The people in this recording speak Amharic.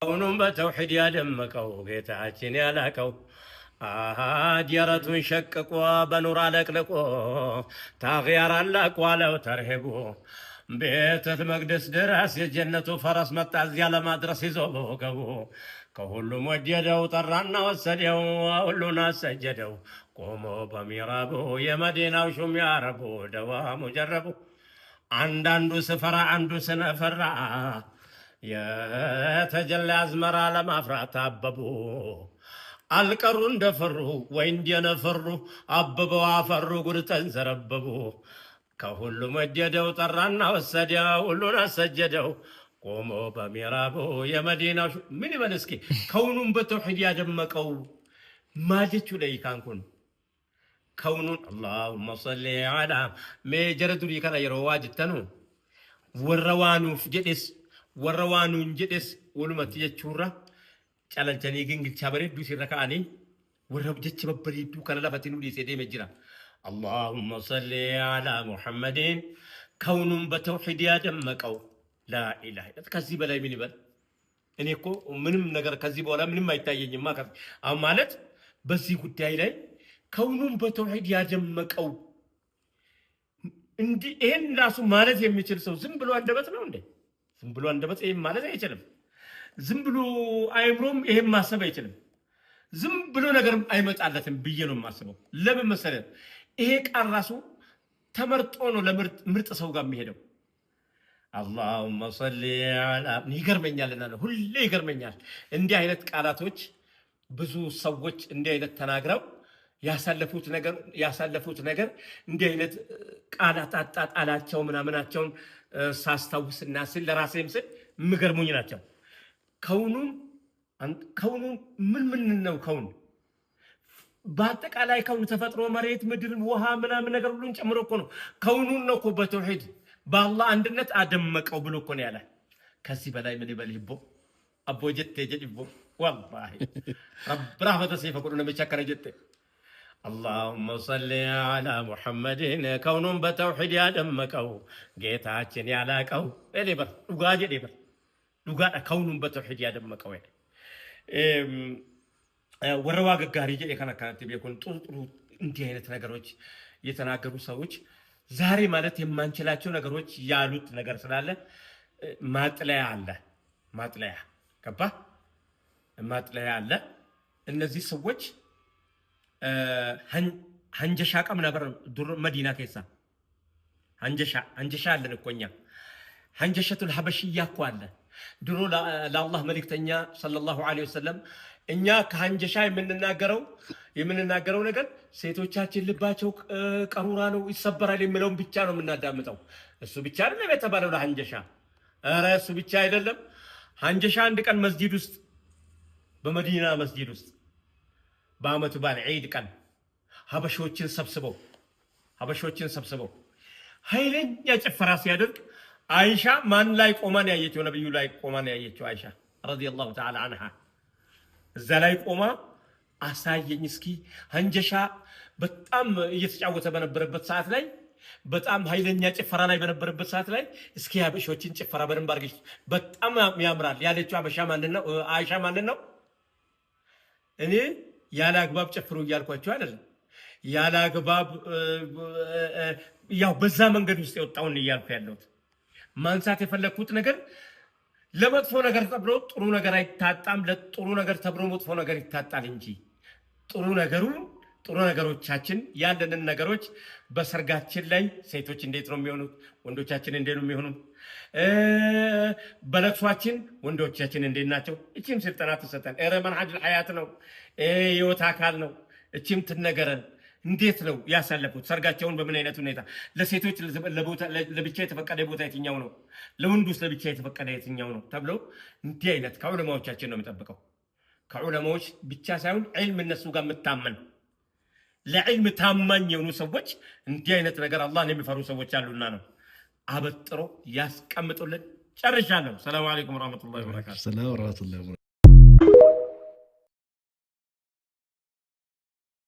كونهم بتوحيد يا دمكو ጌታችን ያላቀው ديارتون شككوا بنور عليك لكو تغير لك ولو ترهبوا بيت المقدس دراس الجنة فرس متعزي لما درس يزوبو كبو كهلو مجدو طرانا وسديو وقلنا سجدو قوموا بميرابو يا مدينة وشم يا ربو دوام جربو عندو سفرة عندو سنفرة የተጀላ አዝመራ ለማፍራት አበቡ አልቀሩ እንደፈሩ ወይ እንደነፈሩ አበበው አፈሩ ጉድ ተንዘረበቡ ከሁሉም ወደደው ጠራና ወሰደው ሁሉን አሰጀደው ቆሞ በሚራቡ የመዲናው ምን ይበል እስኪ ከውኑን በተውሂድ ያደመቀው ማጀቹ ላይ ካንኩን ከውኑን اللهم صل على መጀረዱ ሊከራ የረዋጅተኑ ወረዋኑ ፍጀስ ወረዋኑ እንጀደስ ወሉመት የቹራ ጫለንተኒ ግን ቻበሬዱ ሲረካኒ ወረብ ጀች በበሪዱ ከለላፈቲኑ ዲሴዴ መጅራ اللهم صل على محمد كون بتوحيد يا دمقው لا اله الا ከዚህ በላይ ምን ይበል እኔ እኮ ምንም ነገር ከዚህ በኋላ ምንም አይታየኝማ አሁን ማለት በዚህ ጉዳይ ላይ ከውኑን በተውሂድ ያደመቀው እንዲህ ይሄን ራሱ ማለት የሚችል ሰው ዝም ብሎ አንደበት ነው እንዴ ዝም ብሎ አንደበት ይሄን ማለት አይችልም ዝም ብሎ አይምሮም ይሄን ማሰብ አይችልም ዝም ብሎ ነገር አይመጣለትም ብዬ ነው ማስበው ለምን መሰለህ ይሄ ቃል ራሱ ተመርጦ ነው ለምርጥ ሰው ጋር የሚሄደው اللهم صل على ይገርመኛልና ነው ሁሌ ይገርመኛል እንዲህ አይነት ቃላቶች ብዙ ሰዎች እንዲህ አይነት ተናግረው ያሳለፉት ነገር እንዲህ አይነት ቃላት አጣጣላቸው ምናምናቸውን ሳስታውስና ለራሴም ስል ምገርሙኝ ናቸው ከውኑ ምን ነው ከውን በአጠቃላይ ከውን ተፈጥሮ መሬት ምድር ውሃ ምናምን ነገር ሁሉን ጨምሮ እኮ ነው ከውኑን ነው እኮ በተውሂድ በአላህ አንድነት አደመቀው ብሎ እኮ ነው ያለ ከዚህ በላይ ምን ይበልህቦ አቦ ጀቴ ጀዲቦ والله رب رحمة سيفك كلنا متشكر جدا اللهم صل على محمد كون بتوحيد يا دمكو ጌታችን ያላቀው እሊበር ዱጋጅ ሊበር ዱጋ كون بتوحيد يا دمكو ወረዋ ገጋሪ የከነካንት ቢሆን ጥሩ እንዲህ አይነት ነገሮች የተናገሩ ሰዎች ዛሬ ማለት የማንችላቸው ነገሮች ያሉት ነገር ስላለ ማጥለያ አለ ማጥለያ ገባ ማጥለያ አለ እነዚህ ሰዎች ሀንጀሻ ቀም ነበር ዱር መዲና ከይሳ ሀንጀሻ አለን እኮኛ ሀንጀሸቱል ሐበሽያ እኮ አለ ድሮ ለአላህ መልእክተኛ ሰለላሁ ዐለይሂ ወሰለም እኛ ከሀንጀሻ የምንናገረው ነገር ሴቶቻችን ልባቸው ቀሩራ ነው ይሰበራል የሚለውን ብቻ ነው የምናዳምጠው እሱ ብቻ አይደለም የተባለው ለሀንጀሻ ኧረ እሱ ብቻ አይደለም ሀንጀሻ አንድ ቀን መስጂድ ውስጥ በመዲና መስጂድ ውስጥ በአመቱ በዓል ዒድ ቀን ሀበሾችን ሰብስበው ኃይለኛ ጭፈራ ሲያደርግ አይሻ ማን ላይ ቆማን ያየችው ነብዩ ላይ ቆማን ያየችው አይሻ ረዲየላሁ ተዓላ ዐንሃ እዛ ላይ ቆማ አሳየኝ እስኪ ሀንጀሻ በጣም እየተጫወተ በነበረበት ሰዓት ላይ በጣም ኃይለኛ ጭፈራ ላይ በነበረበት ሰዓት ላይ እስኪ ሀበሾችን ጭፈራ በደንብ አድርገሽ በጣም ያምራል ያለችው ሀበሻ ማን ነው አይሻ ማን ነው እኔ ያለ አግባብ ጨፍሩ እያልኳቸው አይደለም ያለ አግባብ ያው በዛ መንገድ ውስጥ የወጣውን እያልኩ ያለሁት ማንሳት የፈለኩት ነገር ለመጥፎ ነገር ተብሎ ጥሩ ነገር አይታጣም ለጥሩ ነገር ተብሎ መጥፎ ነገር ይታጣል እንጂ ጥሩ ነገሮቻችን ያለንን ነገሮች በሰርጋችን ላይ ሴቶች እንዴት ነው የሚሆኑት ወንዶቻችን እንዴት ነው የሚሆኑት በለቅሷችን ወንዶቻችን እንዴት ናቸው እቺም ስልጠና ተሰጠን እረ መንሐጅ الحياه ነው የህይወት አካል ነው እቺም ትነገረን እንዴት ነው ያሳለፉት ሰርጋቸውን በምን አይነት ሁኔታ ለሴቶች ለብቻ የተፈቀደ ቦታ የትኛው ነው ለወንዶች ለብቻ የተፈቀደ የትኛው ነው ተብሎ እንዲህ አይነት ከዑለማዎቻችን ነው የሚጠብቀው ከዑለማዎች ብቻ ሳይሆን ዒልም እነሱ ጋር መታመን ለዒልም ታማኝ የሆኑ ሰዎች እንዲህ አይነት ነገር አላህን የሚፈሩ ሰዎች አሉና ነው አበጥሮ ያስቀምጡልን ጨርሻለሁ ሰላም አለይኩም ወራህመቱላሂ ወበረካቱ ሰላም ወራህመቱላሂ